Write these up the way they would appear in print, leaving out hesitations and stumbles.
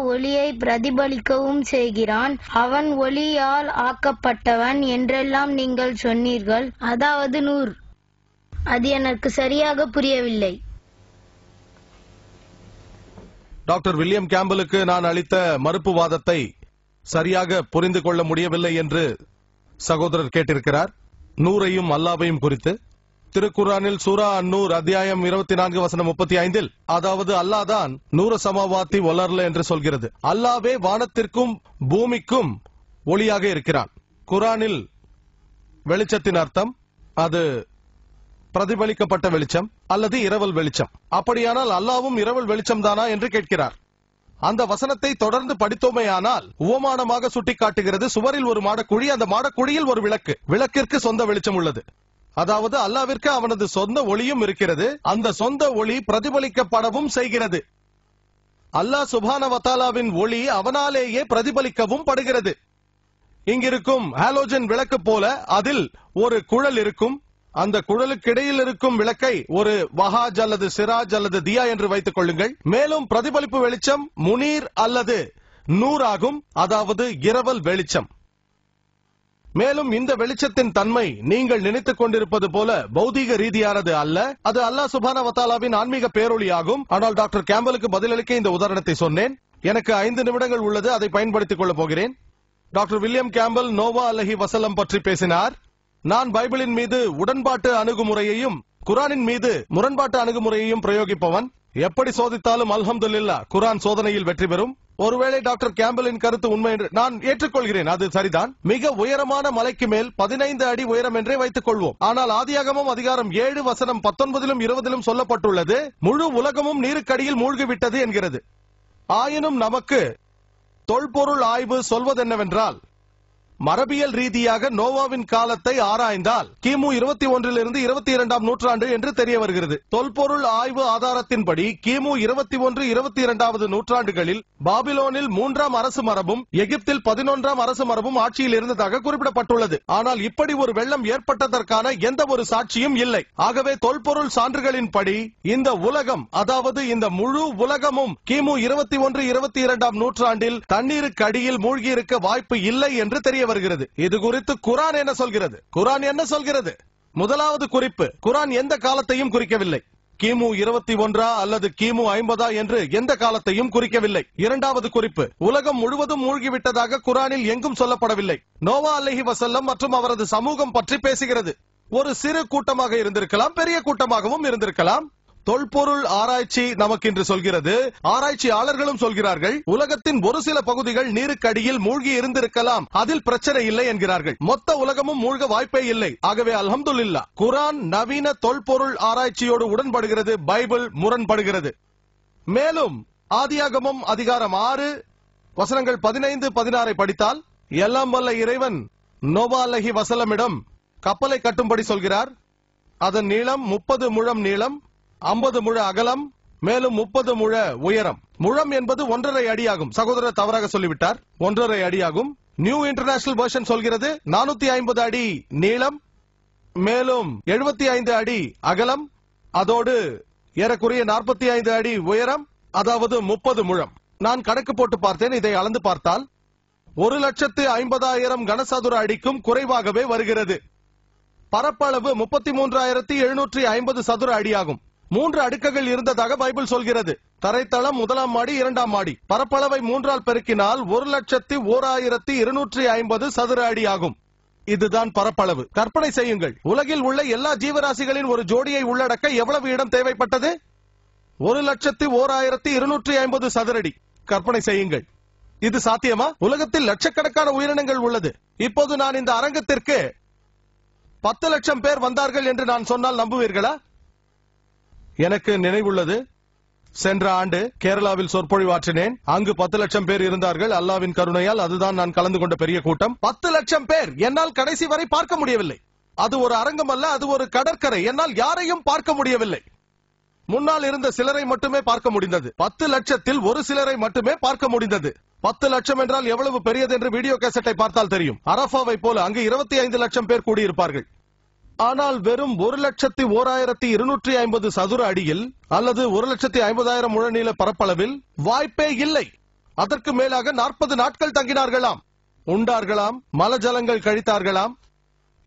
ஒளியை பிரதிபலிக்கவும் செய்கிறான், அவன் ஒளியால் ஆக்கப்பட்டவன் என்றெல்லாம் நீங்கள் சொன்னீர்கள். அதாவது நூர். அது எனக்கு சரியாக புரியவில்லை. டாக்டர் வில்லியம் கேம்பலுக்கு நான் அளித்த மறுப்பு வாதத்தை சரியாக புரிந்து கொள்ள முடியவில்லை என்று சகோதரர் கேட்டிருக்கிறார். நூரையும் அல்லாவையும் குறித்து திருக்குர்ஆனில் சூரா அன்-நூர் அத்தியாயம் 24 வசனம் 35 அதாவது அல்லாஹ் தான் நூற சமாவாத்தி வளரல என்று சொல்கிறது. அல்லாவே வானத்திற்கும் பூமிக்கும் ஒளியாக இருக்கிறான். குர்ஆனில் வெளிச்சத்தின் அர்த்தம் அது பிரதிபலிக்கப்பட்ட வெளிச்சம் அல்லது இரவல் வெளிச்சம். அப்படியானால் அல்லாவும் இரவல் வெளிச்சம் தானா என்று கேட்கிறார். அந்த வசனத்தை தொடர்ந்து படித்தோமேயானால் உவமானமாக சுட்டிக்காட்டுகிறது. சுவரில் ஒரு மாடக்குழி, அந்த மாடக்குழியில் ஒரு விளக்கு, விளக்கிற்கு சொந்த வெளிச்சம் உள்ளது. அதாவது அல்லாவிற்கு அவனது சொந்த ஒளியும் இருக்கிறது. அந்த சொந்த ஒளி பிரதிபலிக்கப்படவும் செய்கிறது. அல்லாஹ் சுப்ஹானஹு வ தஆலாவின் ஒளி அவனாலேயே பிரதிபலிக்கவும் படுகிறது. இங்கிருக்கும் ஹாலோஜன் விளக்கு போல அதில் ஒரு குழல் இருக்கும். அந்த குழலுக்கு இடையில் இருக்கும் விளக்கை ஒரு வஹாஜ் அல்லது சிராஜ் அல்லது தியா என்று வைத்துக் கொள்ளுங்கள். மேலும் பிரதிபலிப்பு வெளிச்சம் முனீர் அல்லது நூர் ஆகும், அதாவது இரவல் வெளிச்சம். மேலும் இந்த வெளிச்சத்தின் தன்மை நீங்கள் நினைத்துக் கொண்டிருப்பது போல பௌதீக ரீதியானது அல்ல. அது அல்லாஹ் சுப்ஹானஹு வ தஆலாவின் ஆன்மீக பேரொளி ஆகும். ஆனால் டாக்டர் கேம்பலுக்கு பதிலளிக்க இந்த உதாரணத்தை சொன்னேன். எனக்கு 5 நிமிடங்கள் உள்ளது, அதை பயன்படுத்திக் கொள்ளப் போகிறேன். டாக்டர் வில்லியம் கேம்பல் நோவா அலைஹி வஸல்லம் பற்றி பேசினார். நான் பைபிளின் மீது உடன்பாட்டு அணுகுமுறையையும் குர்ஆனின் மீது முரண்பாட்டு அணுகுமுறையையும் பிரயோகிப்பவன். எப்படி சோதித்தாலும் அல்ஹம்துலில்லாஹ் குர்ஆன் சோதனையில் வெற்றி பெறும். ஒருவேளை டாக்டர் கேம்பலின் கருத்து உண்மை என்று நான் ஏற்றுக்கொள்கிறேன், அது சரிதான். மிக உயரமான மலைக்கு மேல் 15 அடி உயரம் என்றே வைத்துக் கொள்வோம். ஆனால் ஆதியாகமம் அதிகாரம் 7 வசனம் 19 20 சொல்லப்பட்டுள்ளது, முழு உலகமும் நீருக்கடியில் மூழ்கிவிட்டது என்கிறது. ஆயினும் நமக்கு தொல்பொருள் ஆய்வு சொல்வதென்னவென்றால், மரபியல் ரீதியாக நோவாவின் காலத்தை ஆராய்ந்தால் கிமு 21 22 நூற்றாண்டு என்று தெரிய வருகிறது. தொல்பொருள் ஆய்வு ஆதாரத்தின்படி கிமு 21 22 நூற்றாண்டுகளில் பாபிலோனில் 3ஆம் அரசு மரபும் எகிப்தில் 11ஆம் அரசு மரபும் ஆட்சியில் இருந்ததாக குறிப்பிடப்பட்டுள்ளது. ஆனால் இப்படி ஒரு வெள்ளம் ஏற்பட்டதற்கான எந்த ஒரு சாட்சியும் இல்லை. ஆகவே தொல்பொருள் சான்றுகளின்படி இந்த உலகம், அதாவது இந்த முழு உலகமும் கிமு 21 22 நூற்றாண்டில் தண்ணீருக்கு அடியில் மூழ்கி இருக்க வாய்ப்பு இல்லை என்று தெரிய வருகிறது. இது குறித்து குர்ஆன் என்ன சொல்கிறது? குர்ஆன் என்ன சொல்கிறது? முதலாவது குறிப்பு, குர்ஆன் எந்த காலத்தையும் குறிக்கவில்லை. கிமு 21 அல்லது கிமு 50 என்று எந்த காலத்தையும் குறிக்கவில்லை. இரண்டாவது குறிப்பு, உலகம் முழுவதும் மூழ்கிவிட்டதாக குர்ஆனில் எங்கும் சொல்லப்படவில்லை. நோவா அலைஹி வஸல்லம் மற்றும் அவரது சமூகம் பற்றி பேசுகிறது. ஒரு சிறு கூட்டமாக இருந்திருக்கலாம், பெரிய கூட்டமாகவும் இருந்திருக்கலாம். தொல்பொருள் ஆராய்ச்சி நமக்கு இன்று சொல்கிறது, ஆராய்ச்சியாளர்களும் சொல்கிறார்கள், உலகத்தின் ஒரு சில பகுதிகள் நீருக்கு அடியில் மூழ்கி இருந்திருக்கலாம், அதில் பிரச்சனை இல்லை என்கிறார்கள். மொத்த உலகமும் மூழ்க வாய்ப்பே இல்லை. ஆகவே அல்ஹம்துலில்லாஹ் குர்ஆன் நவீன தொல்பொருள் ஆராய்ச்சியோடு உடன்படுகிறது, பைபிள் முரண்படுகிறது. மேலும் ஆதியாகமம் அதிகாரம் 6 வசனங்கள் 15 16 படித்தால், எல்லாம் வல்ல இறைவன் நோவா அலைஹி வஸல்லமிடம் கப்பலை கட்டும்படி சொல்கிறார். அதன் நீளம் 30 முழம் நீளம், 50 முழ அகலம், மேலும் 30 முழ உயரம். முழம் என்பது 1.5 அடியாகும். சகோதரர் தவறாக சொல்லிவிட்டார், 1.5 அடியாகும். நியூ இன்டர்நேஷனல் வெர்ஷன் சொல்கிறது 450 அடி நீளம், மேலும் 75 அடி அகலம், அதோடு ஏறக்குறைய 45 அடி உயரம், அதாவது 30 முழம். நான் கணக்கு போட்டு பார்த்தேன். இதை அளந்து பார்த்தால் 1,50,000 கனசதுர அடிக்கும் குறைவாகவே வருகிறது. பரப்பளவு 33,750 சதுர அடியாகும். 3 அடுக்குகள் இருந்ததாக பைபிள் சொல்கிறது. தரைத்தளம், 1ஆம் மாடி, 2ஆம் மாடி. பரப்பளவை 3ஆல் பெருக்கினால் 1,01,250 சதுர அடி ஆகும். இதுதான் பரப்பளவு. கற்பனை செய்யுங்கள், உலகில் உள்ள எல்லா ஜீவராசிகளின் ஒரு ஜோடியை உள்ளடக்க எவ்வளவு இடம் தேவைப்பட்டது? 1,01,250 சதுரடி. கற்பனை செய்யுங்கள், இது சாத்தியமா? உலகத்தில் லட்சக்கணக்கான உயிரினங்கள் உள்ளது. இப்போது நான் இந்த அரங்கத்திற்கு 10 லட்சம் பேர் வந்தார்கள் என்று நான் சொன்னால் நம்புவீர்களா? எனக்கு நினைவுள்ளது, சென்ற ஆண்டு கேரளாவில் சொற்பொழிவாற்றினேன். அங்கு 10 லட்சம் பேர் இருந்தார்கள். அல்லாவின் கருணையால் அதுதான் நான் கலந்து கொண்ட பெரிய கூட்டம். 10 லட்சம் பேர் என்னால் கடைசி வரை பார்க்க முடியவில்லை. அது ஒரு அரங்கம் அல்ல, அது ஒரு கடற்கரை. என்னால் யாரையும் பார்க்க முடியவில்லை. முன்னால் இருந்த சிலரை மட்டுமே பார்க்க முடிந்தது. 10 லட்சத்தில் ஒரு சிலரை மட்டுமே பார்க்க முடிந்தது. 10 லட்சம் என்றால் எவ்வளவு பெரியது என்று வீடியோ கேசட்டை பார்த்தால் தெரியும். அரபாவை போல அங்கு 25 லட்சம் பேர் கூடியிருப்பார்கள். ஆனால் வெறும் 1,01,250 சதுர அடியில் அல்லது 1,50,000 முழ நீள பரப்பளவில் வாய்ப்பே இல்லை. அதற்கு மேலாக 40 நாட்கள் தங்கினார்களாம். உண்டார்களாம், மலஜலங்கள் கழித்தார்களாம்.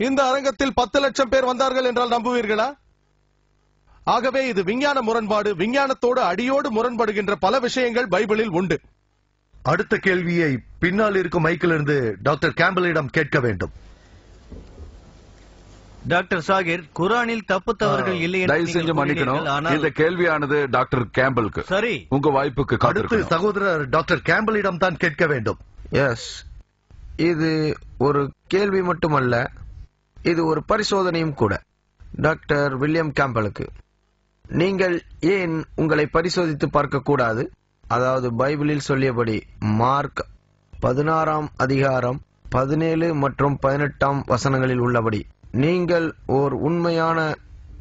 இந்த அரங்கத்தில் 10 லட்சம் பேர் வந்தார்கள் என்றால் நம்புவீர்களா? ஆகவே இது விஞ்ஞான முரண்பாடு. விஞ்ஞானத்தோடு அடியோடு முரண்படுகின்ற பல விஷயங்கள் பைபிளில் உண்டு. அடுத்த கேள்வியை பின்னால் இருக்கும் மைக்கிலிருந்து டாக்டர் கேம்பலிடம் கேட்க வேண்டும். டாக்டர் சாகிர், குரானில் தப்பு தவறுகள் இல்லை என்று தயவு செஞ்சு மன்னிக்கணும். இந்த கேள்வியானது டாக்டர் கேம்பலுக்கு. சரி, உங்க வாய்ப்புக்கு அடுத்து காத்திருக்கிறோம். சகோதரர் டாக்டர் கேம்பலிடம் தான் கேட்க வேண்டும். எஸ், இது ஒரு கேள்வி மட்டுமல்ல, இது ஒரு பரிசோதனையும் கூட. டாக்டர் வில்லியம் கேம்பலுக்கு, நீங்கள் ஏன் உங்களை பரிசோதித்து பார்க்க கூடாது? அதாவது பைபிளில் சொல்லியபடி மார்க் 16ஆம் அதிகாரம் 17 மற்றும் 18ஆம் வசனங்களில் உள்ளபடி நீங்கள் ஓர் உண்மையான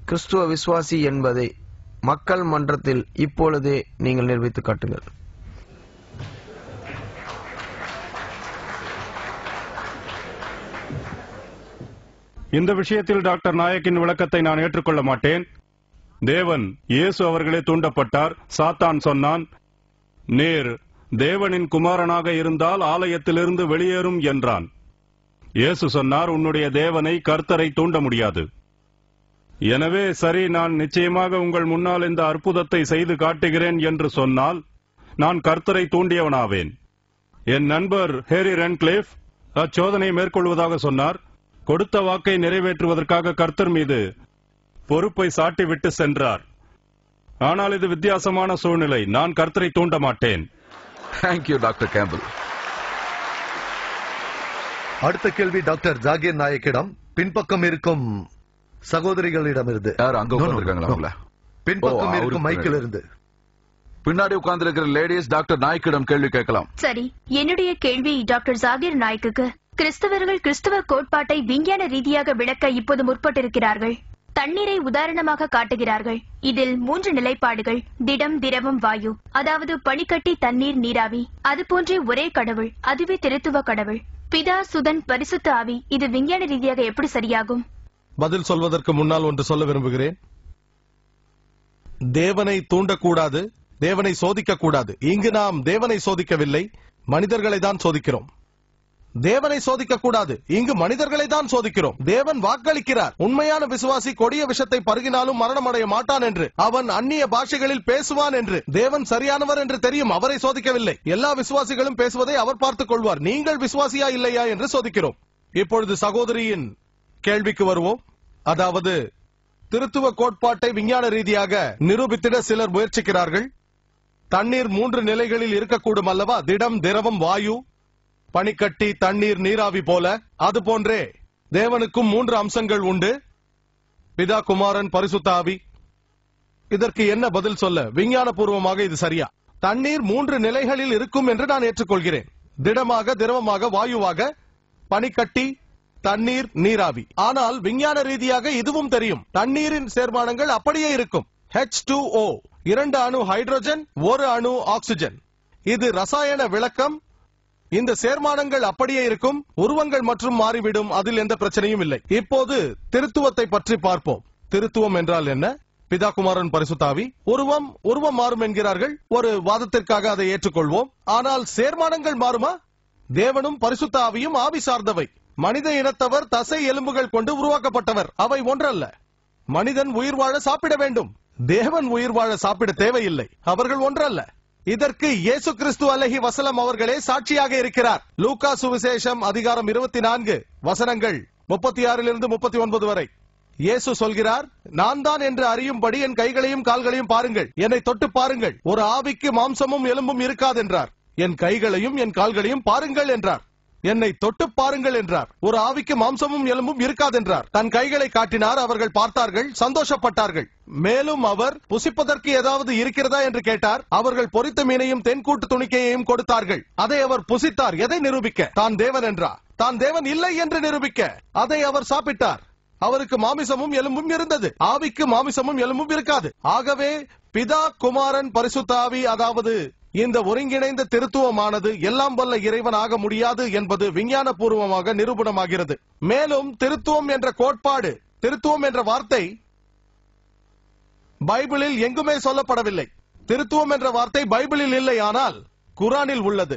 கிறிஸ்துவ விசுவாசி என்பதை மக்கள் மன்றத்தில் இப்பொழுதே நீங்கள் நிரூபித்து காட்டுங்கள். இந்த விஷயத்தில் டாக்டர் நாயக்கின் விளக்கத்தை நான் ஏற்றுக்கொள்ள மாட்டேன். தேவன் இயேசு அவர்களே தூண்டப்பட்டார். சாத்தான் சொன்னான், நீர் தேவனின் குமாரனாக இருந்தால் ஆலயத்திலிருந்து வெளியேறும் என்றான். இயேசு சொன்னார், உன்னுடைய தேவனை கர்த்தரை தூண்ட முடியாது. எனவே சரி, நான் நிச்சயமாக உங்கள் முன்னால் இந்த அற்புதத்தை செய்து காட்டுகிறேன் என்று சொன்னால் நான் கர்த்தரை தூண்டியவனாவேன். என் நண்பர் ஹேரி ரென்க்ளிஃப் அச்சோதனை மேற்கொள்வதாக சொன்னார். கொடுத்த வாக்கை நிறைவேற்றுவதற்காக கர்த்தர் மீது பொறுப்பை சாட்டிவிட்டு சென்றார். ஆனால் இது வித்தியாசமான சூழ்நிலை. நான் கர்த்தரை தூண்ட மாட்டேன். Thank you doctor Campbell. அடுத்த கேள்வி டாக்டர் ஜாகிர் நாயக்கிடம் பின்பக்கம் இருக்கும் சகோதரிகளிடமிருந்து. யார் அங்க உட்கார்ந்திருக்காங்களா? பின்பக்கம் இருக்கும் மைக்கில் இருந்து. பின்னாடி உட்கார்ந்து இருக்கிற லேடிஸ் டாக்டர் நாயக்கிடம் கேள்வி கேட்கலாம். சரி, என்னுடைய கேள்வி டாக்டர் ஜாகிர் நாயக்குக்கு. கிறிஸ்தவர்கள் கிறிஸ்தவ கோட்பாட்டை விஞ்ஞான ரீதியாக விளக்க இப்போது முற்பட்டிருக்கிறார்கள். தண்ணீரை உதாரணமாக காட்டுகிறார்கள். இதில் 3 நிலைப்பாடுகள்: திடம், திரவம், வாயு. அதாவது பனிக்கட்டி, தண்ணீர், நீராவி. அது போன்றே ஒரே கடவுள், அதுவே திருத்துவ கடவுள், பிதா, சுதன், பரிசுத்த ஆவி. இது விஞ்ஞான ரீதியாக எப்படி சரியாகும்? பதில் சொல்வதற்கு முன்னால் ஒன்று சொல்ல விரும்புகிறேன். தேவனை தூண்டக்கூடாது, தேவனை சோதிக்க கூடாது. இங்கு நாம் தேவனை சோதிக்கவில்லை, மனிதர்களை தான் சோதிக்கிறோம். தேவனை சோதிக்க கூடாது, இங்கு மனிதர்களை தான் சோதிக்கிறோம். தேவன் வாக்களிக்கிறார், உண்மையான விசுவாசி கொடிய விஷத்தை பருகினாலும் மரணமடைய மாட்டான் என்று. அவன் அந்நிய பாஷைகளில் பேசுவான் என்று. தேவன் சரியானவர் என்று தெரியும், அவரை சோதிக்கவில்லை. எல்லா விசுவாசிகளும் பேசுவதை அவர் பார்த்துக் கொள்வார். நீங்கள் விசுவாசியா இல்லையா என்று சோதிக்கிறோம். இப்பொழுது சகோதரியின் கேள்விக்கு வருவோம். அதாவது திருத்துவ கோட்பாட்டை விஞ்ஞான ரீதியாக நிரூபித்திட சிலர் முயற்சிக்கிறார்கள். தண்ணீர் 3 நிலைகளில் இருக்கக்கூடும் அல்லவா? திடம், திரவம், வாயு. பனிக்கட்டி, தண்ணீர், நீராவி போல. அது போன்றே தேவனுக்கும் 3 அம்சங்கள் உண்டு: பிதா, குமாரன், பரிசுத்த ஆவி. இதற்கு என்ன பதில் சொல்ல? விஞ்ஞான பூர்வமாக இது சரியா? தண்ணீர் 3 நிலைகளில் இருக்கும் என்று நான் ஏற்றுக்கொள்கிறேன். திடமாக, திரவமாக, வாயுவாக, பனிக்கட்டி, தண்ணீர், நீராவி. ஆனால் விஞ்ஞான ரீதியாக இதுவும் தெரியும், தண்ணீரின் சேர்மானங்கள் அப்படியே இருக்கும். H2O, 2 அணு ஹைட்ரஜன், 1 அணு ஆக்சிஜன். இது ரசாயன விளக்கம். இந்த சேர்மானங்கள் அப்படியே இருக்கும், உருவங்கள் மற்றும் மாறிவிடும், அதில் எந்த பிரச்சனையும் இல்லை. இப்போது திருத்துவத்தை பற்றி பார்ப்போம். திருத்துவம் என்றால் என்ன? பிதா, குமாரன், பரிசுத்தாவி. உருவம் மாறும் என்கிறார்கள். ஒரு வாதத்திற்காக அதை ஏற்றுக்கொள்வோம். ஆனால் சேர்மானங்கள் மாறுமா? தேவனும் பரிசுத்த ஆவியும் ஆவி சார்ந்தவை. மனித இனத்தவர் தசை எலும்புகள் கொண்டு உருவாக்கப்பட்டவர். அவை ஒன்றல்ல. மனிதன் உயிர் வாழ சாப்பிட வேண்டும், தேவன் உயிர் வாழ சாப்பிட தேவையில்லை. அவர்கள் ஒன்றல்ல. இதற்கு இயேசு கிறிஸ்து அலைஹி வஸல்லம் அவர்களே சாட்சியாக இருக்கிறார். லூக்கா சுவிசேஷம் அதிகாரம் 24 வசனங்கள் 36 39 வரை இயேசு சொல்கிறார், நான் தான் என்று அறியும்படி என் கைகளையும் கால்களையும் பாருங்கள், என்னை தொட்டு பாருங்கள். ஒரு ஆவிக்கு மாம்சமும் எலும்பும் இருக்காதென்றார். என் கைகளையும் என் கால்களையும் பாருங்கள் என்றார். என்னை தொட்டு பாருங்கள் என்றார். ஒரு ஆவிக்கு மாம்சமும் எலும்பும் இருக்காதென்றார். தன் கைகளை காட்டினார். அவர்கள் பார்த்தார்கள், சந்தோஷப்பட்டார்கள். மேலும் அவர் புசிப்பதற்கு ஏதாவது இருக்கிறதா என்று கேட்டார். அவர்கள் பொரித்த மீனையும் தென்கூட்டு துணிக்கையையும் கொடுத்தார்கள். அதை அவர் புசித்தார். எதை நிரூபிக்க? தான் தேவன் என்றார். தான் தேவன் இல்லை என்று நிரூபிக்க. அதை அவர் சாப்பிட்டார். அவருக்கு மாமிசமும் எலும்பும் இருந்தது. ஆவிக்கு மாமிசமும் எலும்பும் இருக்காது. ஆகவே பிதா, குமாரன், பரிசுத்த ஆவி, அதாவது இந்த ஒருங்கிணைந்த திருத்துவமானது எல்லாம் வல்ல இறைவன் ஆக முடியாது என்பது விஞ்ஞான பூர்வமாக நிரூபணமாகிறது. மேலும் திருத்துவம் என்ற கோட்பாடு, திருத்துவம் என்ற வார்த்தை பைபிளில் எங்குமே சொல்லப்படவில்லை. திருத்துவம் என்ற வார்த்தை பைபிளில் இல்லை. ஆனால் குரானில் உள்ளது.